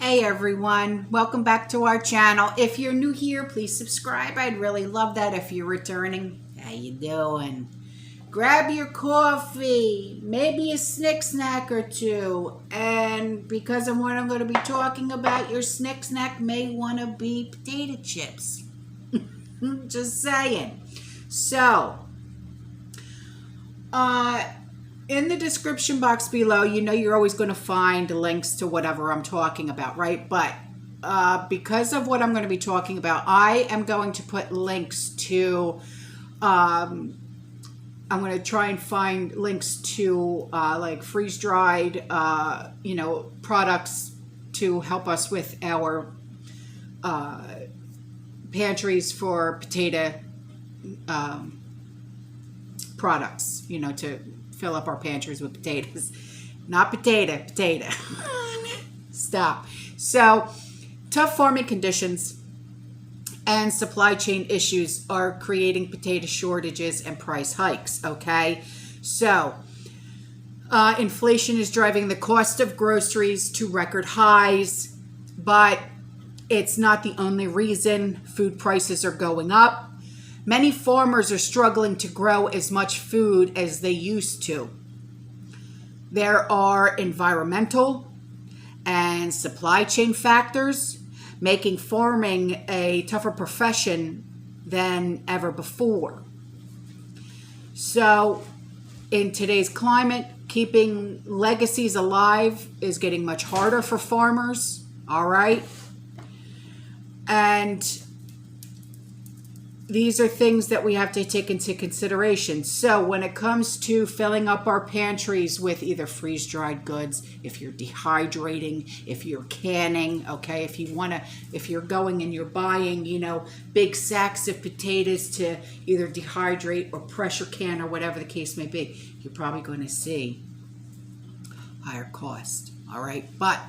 Hey everyone, welcome back to our channel. If you're new here, please subscribe. I'd really love that. If you're returning, how you doing? Grab your coffee, maybe a snack or two. And because of what I'm going to be talking about, your snack may want to be potato chips. Just saying. So, in the description box below, you know you're always going to find links to whatever I'm talking about, right? But because of what I'm going to be talking about, I am going to put links to, I'm going to try and find links to like freeze-dried, products to help us with our pantries for potato products, to fill up our pantries with potatoes. Not potato. Stop. So, tough farming conditions and supply chain issues are creating potato shortages and price hikes, okay? So, inflation is driving the cost of groceries to record highs, but it's not the only reason food prices are going up. Many farmers are struggling to grow as much food as they used to. There are environmental and supply chain factors making farming a tougher profession than ever before. So, in today's climate, keeping legacies alive is getting much harder for farmers, all right? And these are things that we have to take into consideration. So when it comes to filling up our pantries with either freeze-dried goods, if you're dehydrating, if you're canning, okay, if you're going and you're buying, big sacks of potatoes to either dehydrate or pressure can or whatever the case may be, you're probably going to see higher cost, all right? But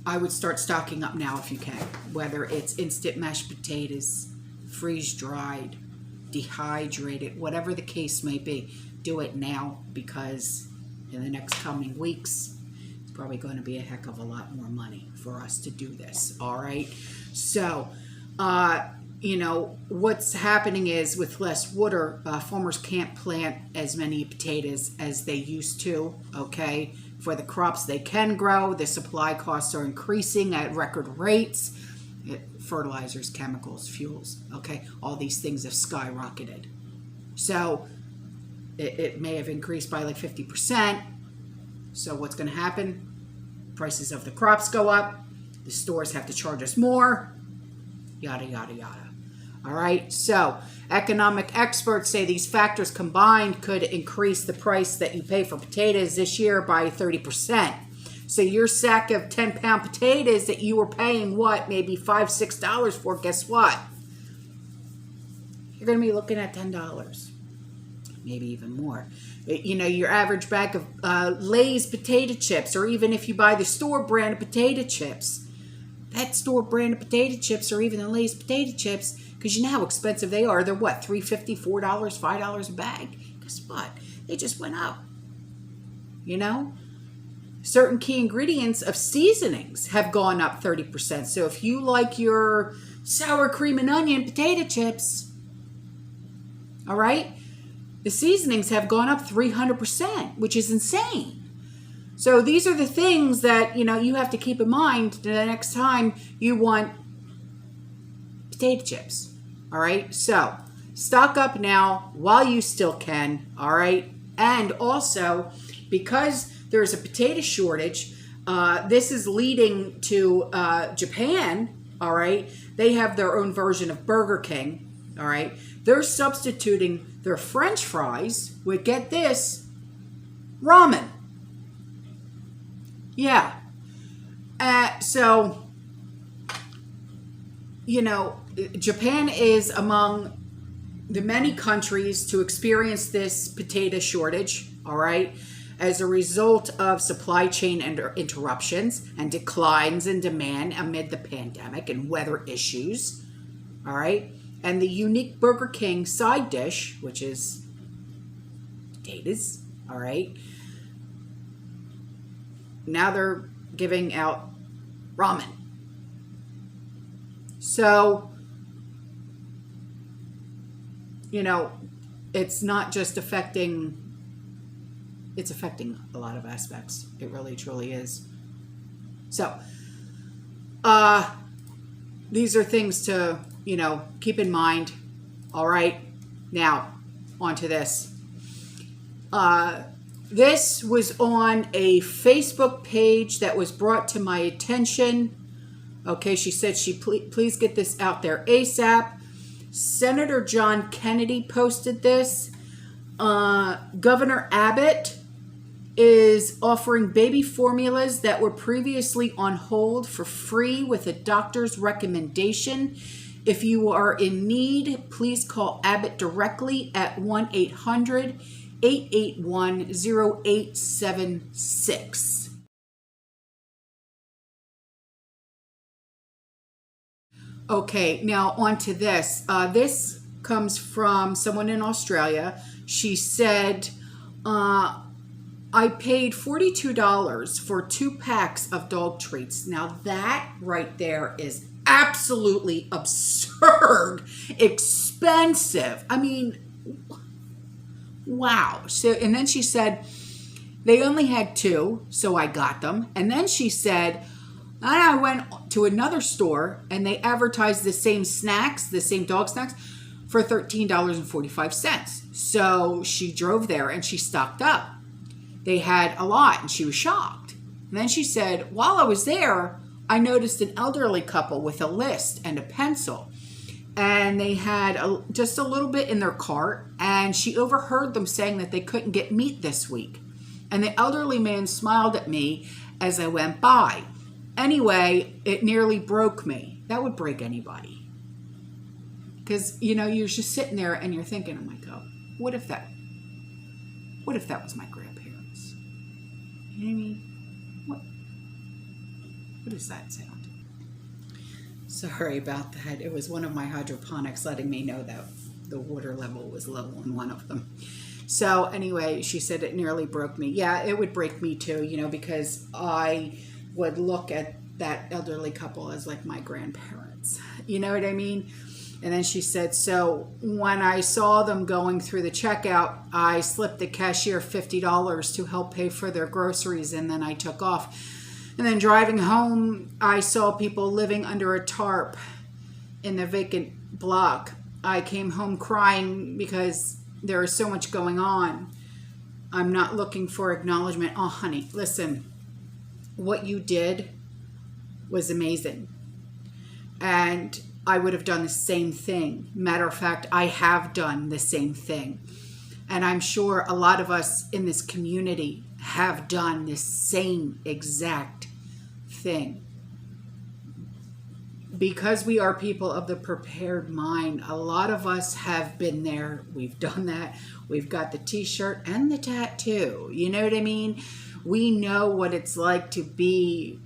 I would start stocking up now if you can, whether it's instant mashed potatoes, freeze-dried, dehydrated, whatever the case may be. Do it now, because in the next coming weeks, it's probably going to be a heck of a lot more money for us to do this, all right? So, what's happening is with less water, farmers can't plant as many potatoes as they used to, okay? For the crops they can grow, the supply costs are increasing at record rates. Fertilizers, chemicals, fuels, okay? All these things have skyrocketed. So it may have increased by like 50%. So what's going to happen? Prices of the crops go up. The stores have to charge us more. Yada, yada, yada. All right, so economic experts say these factors combined could increase the price that you pay for potatoes this year by 30%. So your sack of 10-pound potatoes that you were paying, maybe $5, $6 for, guess what? You're going to be looking at $10, maybe even more. Your average bag of Lay's potato chips, or even if you buy the store brand of potato chips, that store brand of potato chips, or even the Lay's potato chips, because you know how expensive they are. They're what, $3.50, $4, $5 a bag? Guess what? They just went up. Certain key ingredients of seasonings have gone up 30%. So if you like your sour cream and onion potato chips, all right, the seasonings have gone up 300%, which is insane. So these are the things that, you have to keep in mind the next time you want potato chips. All right, so stock up now while you still can, all right? And also, because there's a potato shortage, this is leading to Japan, all right? They have their own version of Burger King, all right? They're substituting their French fries with, get this, ramen. Yeah. So, Japan is among the many countries to experience this potato shortage, all right, as a result of supply chain interruptions and declines in demand amid the pandemic and weather issues, all right? And the unique Burger King side dish, which is potatoes, all right? Now they're giving out ramen. So, you know, it's not just affecting, it's affecting a lot of aspects. It really, truly is. So, these are things to, you know, keep in mind. All right. Now, on to this. This was on a Facebook page that was brought to my attention. Okay, she said please get this out there ASAP. Senator John Kennedy posted this. Governor Abbott is offering baby formulas that were previously on hold for free with a doctor's recommendation. If you are in need, please call Abbott directly at 1-800-881-0876. Okay, now on to this. This comes from someone in Australia. She said, I paid $42 for 2 packs of dog treats. Now that right there is absolutely absurd expensive. I mean, wow. So, and then she said they only had 2, so I got them. And then she said, I went to another store and they advertised the same snacks, the same dog snacks, for $13.45. So she drove there and she stocked up. They had a lot and she was shocked. And then she said, while I was there, I noticed an elderly couple with a list and a pencil. And they had just a little bit in their cart. And she overheard them saying that they couldn't get meat this week. And the elderly man smiled at me as I went by. Anyway, it nearly broke me. That would break anybody. Because, you know, you're just sitting there and you're thinking, oh my God, what if that was my grandparents? You know what I mean? What does that sound? Sorry about that. It was one of my hydroponics letting me know that the water level was low on one of them. So anyway, she said it nearly broke me. Yeah, it would break me too, you know, because I would look at that elderly couple as like my grandparents. You know what I mean? And then she said, so when I saw them going through the checkout, I slipped the cashier $50 to help pay for their groceries, and then I took off. And then driving home, I saw people living under a tarp in the vacant block. I came home crying because there is so much going on. I'm not looking for acknowledgement. Oh, honey, listen, what you did was amazing. And I would have done the same thing. Matter of fact, I have done the same thing. And I'm sure a lot of us in this community have done the same exact thing. Because we are people of the prepared mind, a lot of us have been there. We've done that. We've got the t-shirt and the tattoo. You know what I mean? We know what it's like to be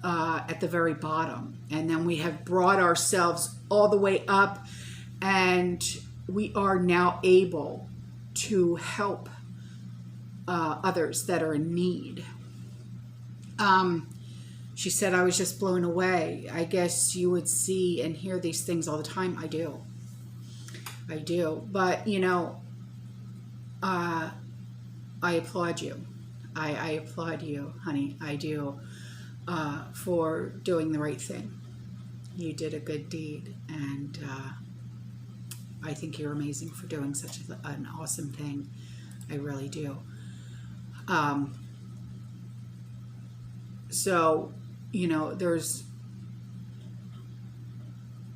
at the very bottom. And then we have brought ourselves all the way up, and we are now able to help others that are in need. She said, I was just blown away. I guess you would see and hear these things all the time. I do. But, you know, I applaud you. I applaud you, honey. I do, for doing the right thing. You did a good deed, and I think you're amazing for doing such an awesome thing. I really do. So, you know,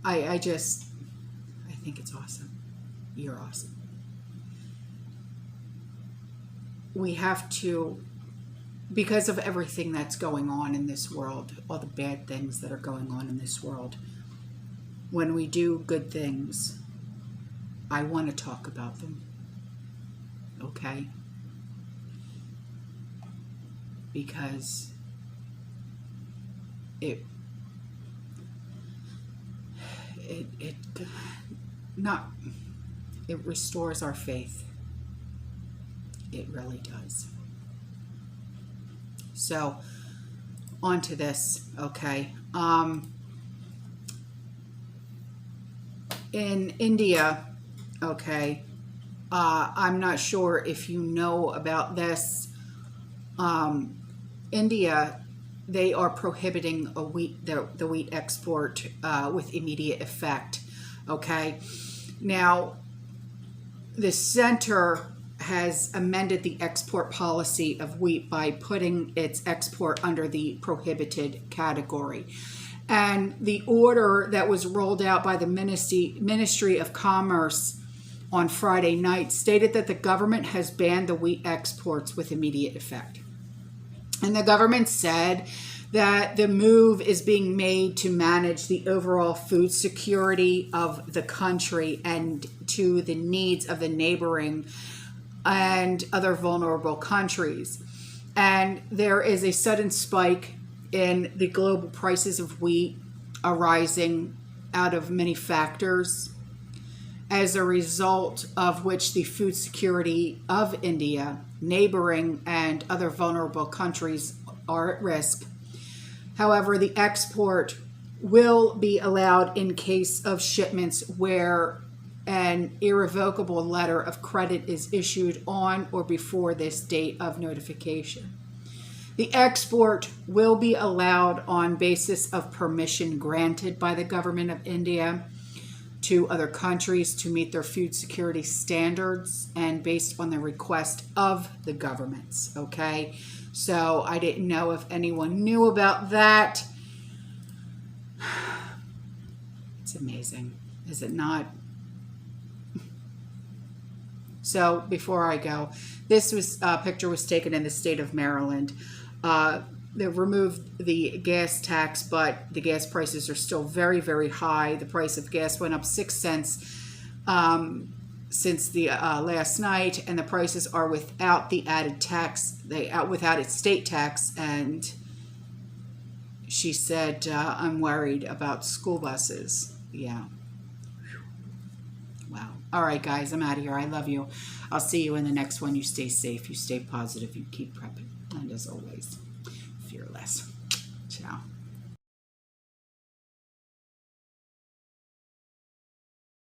I think it's awesome. You're awesome. We have to, because of everything that's going on in this world, all the bad things that are going on in this world, when we do good things, I want to talk about them. Okay? Because it restores our faith. It really does. So, onto this, okay? In India, okay, I'm not sure if you know about this. India, they are prohibiting the wheat export with immediate effect, okay? Now, the center has amended the export policy of wheat by putting its export under the prohibited category. And the order that was rolled out by the Ministry of Commerce on Friday night stated that the government has banned the wheat exports with immediate effect. And the government said that the move is being made to manage the overall food security of the country and to the needs of the neighboring and other vulnerable countries. And there is a sudden spike in the global prices of wheat arising out of many factors, as a result of which the food security of India, neighboring, and other vulnerable countries are at risk. However, the export will be allowed in case of shipments where an irrevocable letter of credit is issued on or before this date of notification. The export will be allowed on basis of permission granted by the government of India to other countries to meet their food security standards and based on the request of the governments, okay? So I didn't know if anyone knew about that. It's amazing, is it not? So before I go, this picture was taken in the state of Maryland. They removed the gas tax, but the gas prices are still very, very high. The price of gas went up 6 cents since the last night, and the prices are without the added tax, without its state tax. And she said, I'm worried about school buses. Yeah. Wow. All right, guys, I'm out of here. I love you. I'll see you in the next one. You stay safe. You stay positive. You keep prepping. And as always, fearless. Ciao.